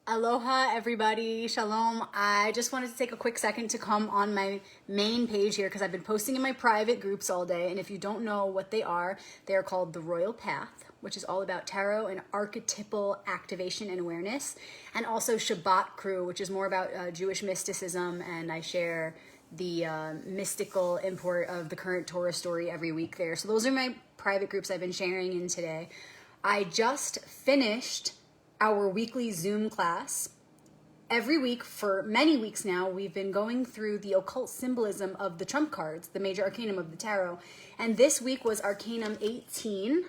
Aloha everybody, shalom. I just wanted to take a quick second to come on my main page here because I've been posting in my private groups all day, and if you don't know what they are called the Royal Path, which is all about tarot and archetypal activation and awareness, and also Shabbat Crew, which is more about Jewish mysticism, and I share the mystical import of the current Torah story every week there. So those are my private groups I've been sharing in today. I just finished our weekly Zoom class. Every week for many weeks now, we've been going through the occult symbolism of the trump cards, the major arcanum of the tarot. And this week was Arcanum 18,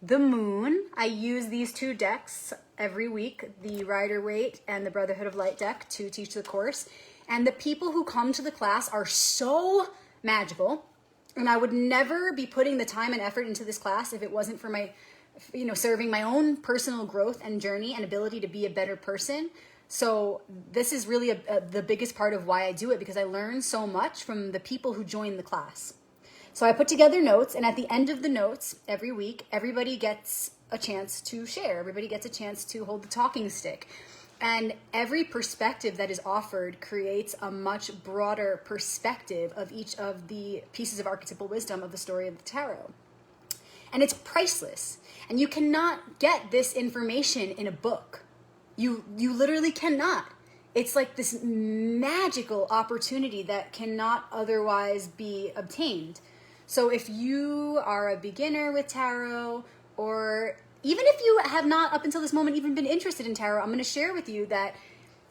the Moon. I use these two decks every week, the Rider-Waite and the Brotherhood of Light deck, to teach the course. And the people who come to the class are so magical. And I would never be putting the time and effort into this class if it wasn't for my serving my own personal growth and journey and ability to be a better person. So this is really the biggest part of why I do it, because I learn so much from the people who join the class. So I put together notes, and at the end of the notes every week, everybody gets a chance to share. Everybody gets a chance to hold the talking stick. And every perspective that is offered creates a much broader perspective of each of the pieces of archetypal wisdom of the story of the tarot. And it's priceless. And you cannot get this information in a book. You literally cannot. It's like this magical opportunity that cannot otherwise be obtained. So if you are a beginner with tarot, or even if you have not up until this moment even been interested in tarot, I'm going to share with you that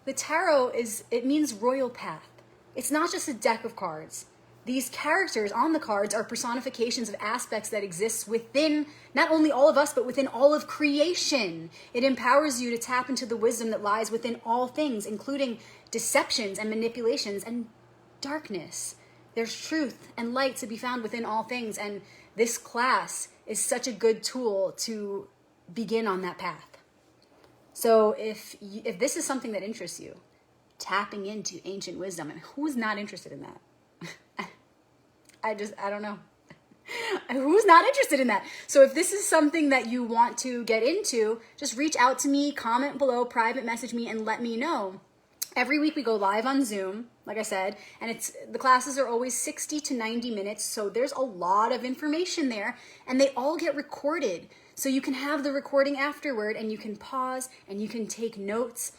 the tarot it means royal path. It's not just a deck of cards. These characters on the cards are personifications of aspects that exist within not only all of us, but within all of creation. It empowers you to tap into the wisdom that lies within all things, including deceptions and manipulations and darkness. There's truth and light to be found within all things, and this class is such a good tool to begin on that path. So if this is something that interests you, tapping into ancient wisdom, and who's not interested in that? I don't know. Who's not interested in that? So if this is something that you want to get into, just reach out to me, comment below, private message me, and let me know. Every week we go live on Zoom, like I said, and the classes are always 60 to 90 minutes, so there's a lot of information there, and they all get recorded. So you can have the recording afterward, and you can pause, and you can take notes.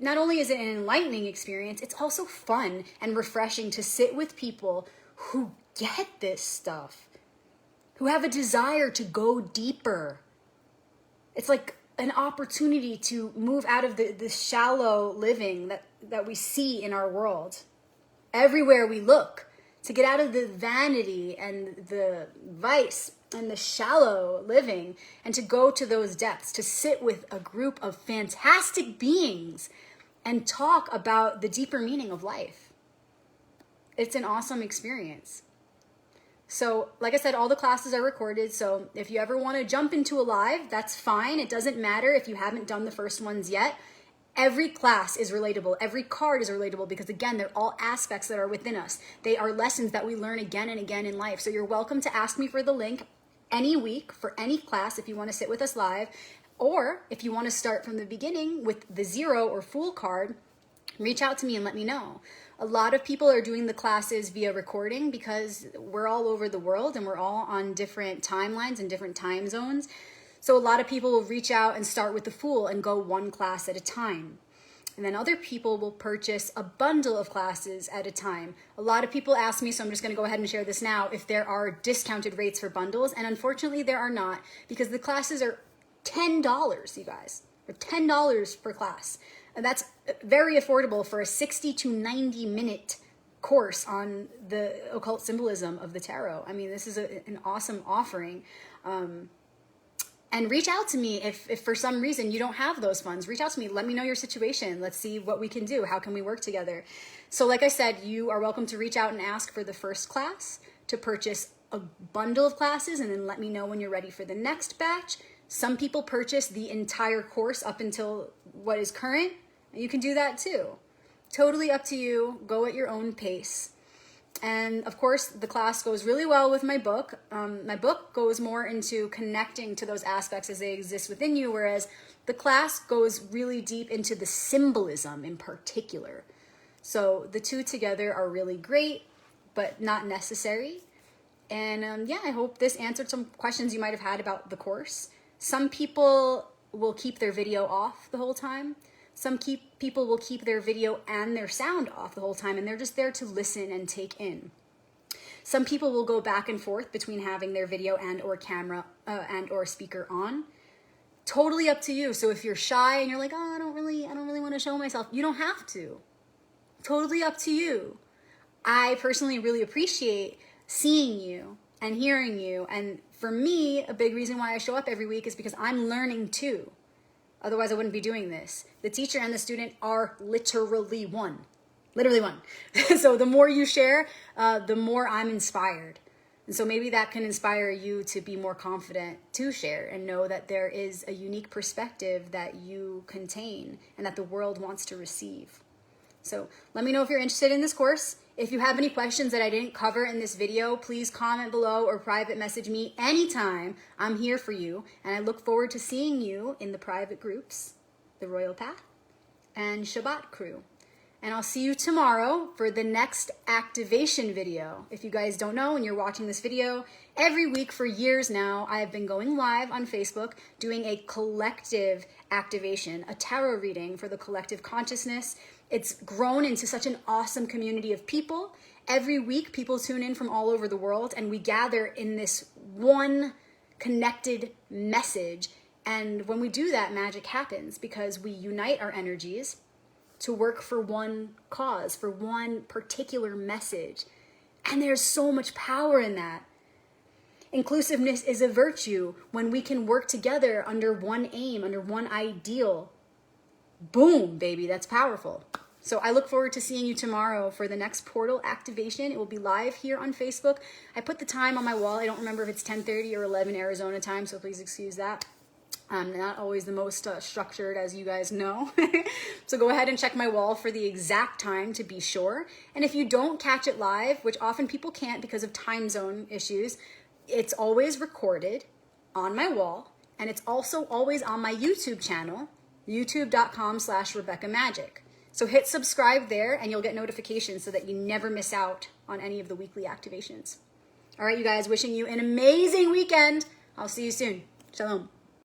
Not only is it an enlightening experience, it's also fun and refreshing to sit with people who get this stuff, who have a desire to go deeper. It's like an opportunity to move out of the shallow living that we see in our world. Everywhere we look, to get out of the vanity and the vice and the shallow living, and to go to those depths, to sit with a group of fantastic beings and talk about the deeper meaning of life. It's an awesome experience. So, like I said, all the classes are recorded, so if you ever want to jump into a live, that's fine. It doesn't matter if you haven't done the first ones yet. Every class is relatable. Every card is relatable because, again, they're all aspects that are within us. They are lessons that we learn again and again in life. So you're welcome to ask me for the link any week for any class if you want to sit with us live, or if you want to start from the beginning with the Zero or Fool card, reach out to me and let me know. A lot of people are doing the classes via recording because we're all over the world and we're all on different timelines and different time zones. So a lot of people will reach out and start with the Fool and go one class at a time. And then other people will purchase a bundle of classes at a time. A lot of people ask me, so I'm just going to go ahead and share this now, if there are discounted rates for bundles. And unfortunately, there are not, because the classes are $10, you guys. They're $10 per class. And that's very affordable for a 60 to 90 minute course on the occult symbolism of the tarot. I mean, this is an awesome offering. And reach out to me if for some reason you don't have those funds. Reach out to me. Let me know your situation. Let's see what we can do. How can we work together? So like I said, you are welcome to reach out and ask for the first class, to purchase a bundle of classes, and then let me know when you're ready for the next batch. Some people purchase the entire course up until what is current. You can do that too. Totally up to you. Go at your own pace. And of course, the class goes really well with my book. My book goes more into connecting to those aspects as they exist within you, whereas The class goes really deep into the symbolism in particular. So the two together are really great, but not necessary. And yeah, I hope this answered some questions you might have had about the course. Some people will keep their video off the whole time. Some people will keep their video and their sound off the whole time, and they're just there to listen and take in. Some people will go back and forth between having their video and or camera and or speaker on. Totally up to you. So if you're shy and you're like, oh, I don't really want to show myself, you don't have to. Totally up to you. I personally really appreciate seeing you and hearing you. And for me, a big reason why I show up every week is because I'm learning too. Otherwise, I wouldn't be doing this. The teacher and the student are literally one. Literally one. So the more you share, the more I'm inspired. And so maybe that can inspire you to be more confident to share and know that there is a unique perspective that you contain and that the world wants to receive. So let me know if you're interested in this course. If you have any questions that I didn't cover in this video, please comment below or private message me anytime. I'm here for you. And I look forward to seeing you in the private groups, the Royal Path and Shabbat crew. And I'll see you tomorrow for the next activation video. If you guys don't know and you're watching this video, every week for years now, I have been going live on Facebook doing a collective activation, a tarot reading for the collective consciousness. It's grown into such an awesome community of people. Every week, people tune in from all over the world, and we gather in this one connected message. And when we do that, magic happens because we unite our energies to work for one cause, for one particular message. And there's so much power in that. Inclusiveness is a virtue when we can work together under one aim, under one ideal. Boom, baby, that's powerful. So I look forward to seeing you tomorrow for the next portal activation. It will be live here on Facebook. I put the time on my wall. I don't remember if it's 10:30 or 11 Arizona time, so please excuse that. I'm not always the most structured, as you guys know. So go ahead and check my wall for the exact time to be sure. And if you don't catch it live, which often people can't because of time zone issues, it's always recorded on my wall. And it's also always on my YouTube channel, youtube.com/RebeccaMagick. So hit subscribe there and you'll get notifications so that you never miss out on any of the weekly activations. All right, you guys, wishing you an amazing weekend. I'll see you soon. Shalom.